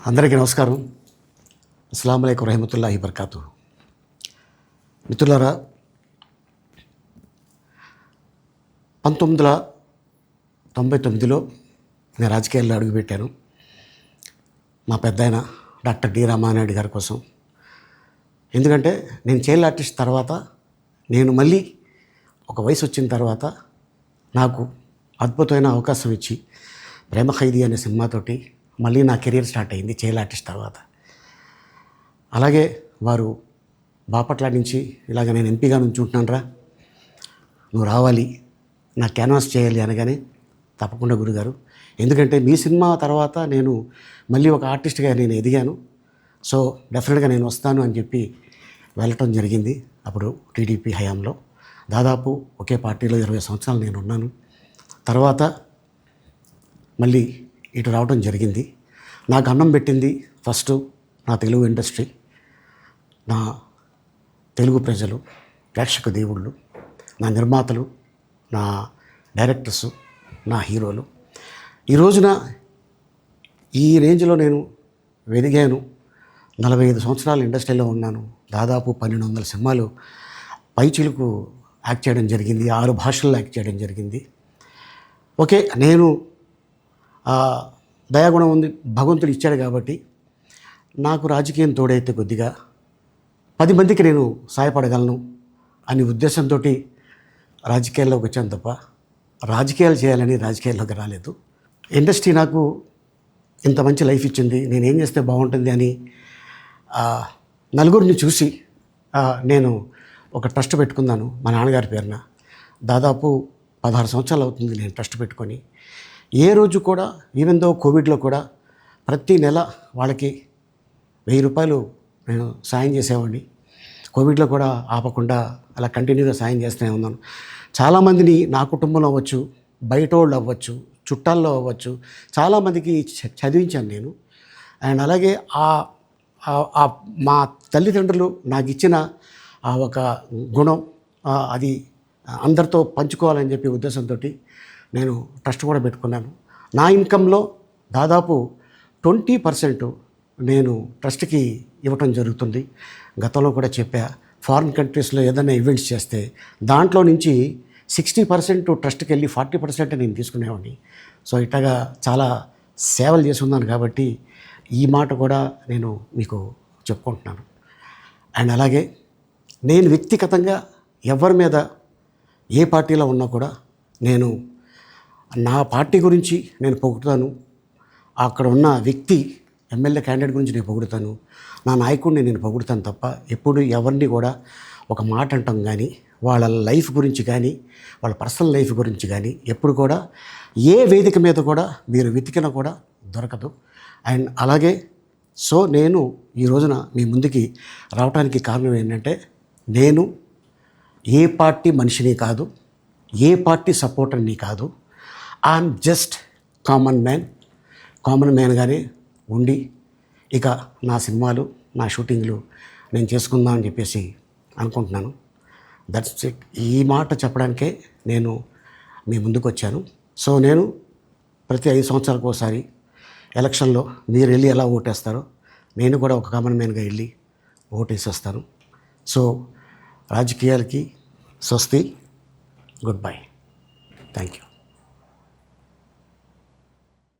అందరికీ నమస్కారం. అస్సలాము అలైకుం రహమతుల్లాహి బర్కాతు. మిత్రులారా, 1999లో నేను రాజకీయాల్లో అడుగుపెట్టాను. మా పెద్దాయన డాక్టర్ డి రామానాయుడు గారి కోసం. ఎందుకంటే నేను చైల్డ్ ఆర్టిస్ట్ తర్వాత నేను మళ్ళీ ఒక వయసు వచ్చిన తర్వాత నాకు అద్భుతమైన అవకాశం ఇచ్చి ప్రేమ ఖైదీ అనే సినిమాతోటి మళ్ళీ నా కెరీర్ స్టార్ట్ అయింది చైల్డ్ ఆర్టిస్ట్ తర్వాత. అలాగే వారు బాపట్ల నుంచి ఇలాగ నేను ఎంపీగా నుంచుంటున్నాను రా, నువ్వు రావాలి, నా క్యాన్వాస్ చేయాలి అనగానే తప్పకుండా గురుగారు, ఎందుకంటే మీ సినిమా తర్వాత నేను మళ్ళీ ఒక ఆర్టిస్ట్గా నేను ఎదిగాను, సో డెఫినెట్గా నేను వస్తాను అని చెప్పి వెళ్ళటం జరిగింది. అప్పుడు టీడీపీ హయాంలో దాదాపు ఒకే పార్టీలో 20 సంవత్సరాలు నేను ఉన్నాను. తర్వాత మళ్ళీ ఇటు రావడం జరిగింది. నాకు అన్నం పెట్టింది ఫస్ట్ నా తెలుగు ఇండస్ట్రీ, నా తెలుగు ప్రజలు, ప్రేక్షక దేవుళ్ళు, నా నిర్మాతలు, నా డైరెక్టర్స్, నా హీరోలు. ఈ రోజున ఈ రేంజ్లో నేను వెదిగాను. 45 సంవత్సరాలు ఇండస్ట్రీలో ఉన్నాను. దాదాపు 1200 సినిమాలు పైచిలుకు యాక్ట్ చేయడం జరిగింది. 6 భాషల్లో యాక్ట్ చేయడం జరిగింది. ఓకే, నేను దయాగుణం ఉంది, భగవంతుడు ఇచ్చాడు కాబట్టి నాకు రాజకీయం తోడైతే కొద్దిగా 10 మందికి నేను సహాయపడగలను అనే ఉద్దేశంతో రాజకీయాల్లోకి వచ్చాను తప్ప రాజకీయాలు చేయాలని రాజకీయాల్లోకి రాలేదు. ఇండస్ట్రీ నాకు ఇంత మంచి లైఫ్ ఇచ్చింది, నేనేం చేస్తే బాగుంటుంది అని నలుగురిని చూసి నేను ఒక ట్రస్ట్ పెట్టుకున్నాను మా నాన్నగారి పేరున. దాదాపు 16 సంవత్సరాలు అవుతుంది నేను ట్రస్ట్ పెట్టుకొని. ఏ రోజు కూడా, ఈవెన్ దో కోవిడ్లో కూడా ప్రతి నెల వాళ్ళకి 1000 రూపాయలు నేను సాయం చేసేవాడిని. కోవిడ్లో కూడా ఆపకుండా అలా కంటిన్యూగా సాయం చేస్తూనే ఉన్నాను. చాలామందిని నా కుటుంబంలో అవ్వచ్చు, బయట వాళ్ళు అవ్వచ్చు, చుట్టాల్లో అవ్వచ్చు, చాలామందికి చదివించాను నేను. అండ్ అలాగే మా తల్లిదండ్రులు నాకు ఇచ్చిన ఒక గుణం అది అందరితో పంచుకోవాలని చెప్పి ఉద్దేశంతో నేను ట్రస్ట్ కూడా పెట్టుకున్నాను. నా ఇన్కంలో దాదాపు 20% నేను ట్రస్ట్కి ఇవ్వటం జరుగుతుంది. గతంలో కూడా చెప్పా, ఫారిన్ కంట్రీస్లో ఏదైనా ఈవెంట్స్ చేస్తే దాంట్లో నుంచి 60% ట్రస్ట్కి వెళ్ళి 40% నేను తీసుకునేవాడిని. సో ఇట్లాగా చాలా సేవలు చేసి ఉన్నాను కాబట్టి ఈ మాట కూడా నేను మీకు చెప్పుకుంటున్నాను. అండ్ అలాగే నేను వ్యక్తిగతంగా ఎవరి మీద ఏ పార్టీలో ఉన్నా కూడా నేను నా పార్టీ గురించి నేను పొగుడుతాను, అక్కడ ఉన్న వ్యక్తి ఎమ్మెల్యే క్యాండిడేట్ గురించి నేను పొగుడుతాను, నా నాయకుడిని నేను పొగుడుతాను తప్ప ఎప్పుడు ఎవరిని కూడా ఒక మాట అంటాం కానీ వాళ్ళ లైఫ్ గురించి కానీ వాళ్ళ పర్సనల్ లైఫ్ గురించి కానీ ఎప్పుడు కూడా ఏ వేదిక మీద కూడా మీరు వెతికినా కూడా దొరకదు. అండ్ అలాగే సో నేను ఈ రోజున మీ ముందుకి రావడానికి కారణం ఏంటంటే, నేను ఏ పార్టీ మనిషిని కాదు, ఏ పార్టీ సపోర్టర్ని కాదు, ఐఎమ్ జస్ట్ కామన్ మ్యాన్గానే ఉండి ఇక నా సినిమాలు, నా షూటింగ్లు నేను చేసుకుందామని చెప్పేసి అనుకుంటున్నాను. That's it. ఈ మాట చెప్పడానికే నేను మీ ముందుకు వచ్చాను. సో నేను ప్రతి 5 సంవత్సరాలకు ఒకసారి ఎలక్షన్లో మీరు వెళ్ళి ఎలా ఓటేస్తారో నేను కూడా ఒక కామన్ మ్యాన్గా వెళ్ళి ఓటేసేస్తాను. సో రాజకీయాలకి స్వస్తి, గుడ్ బై, థ్యాంక్ యూ.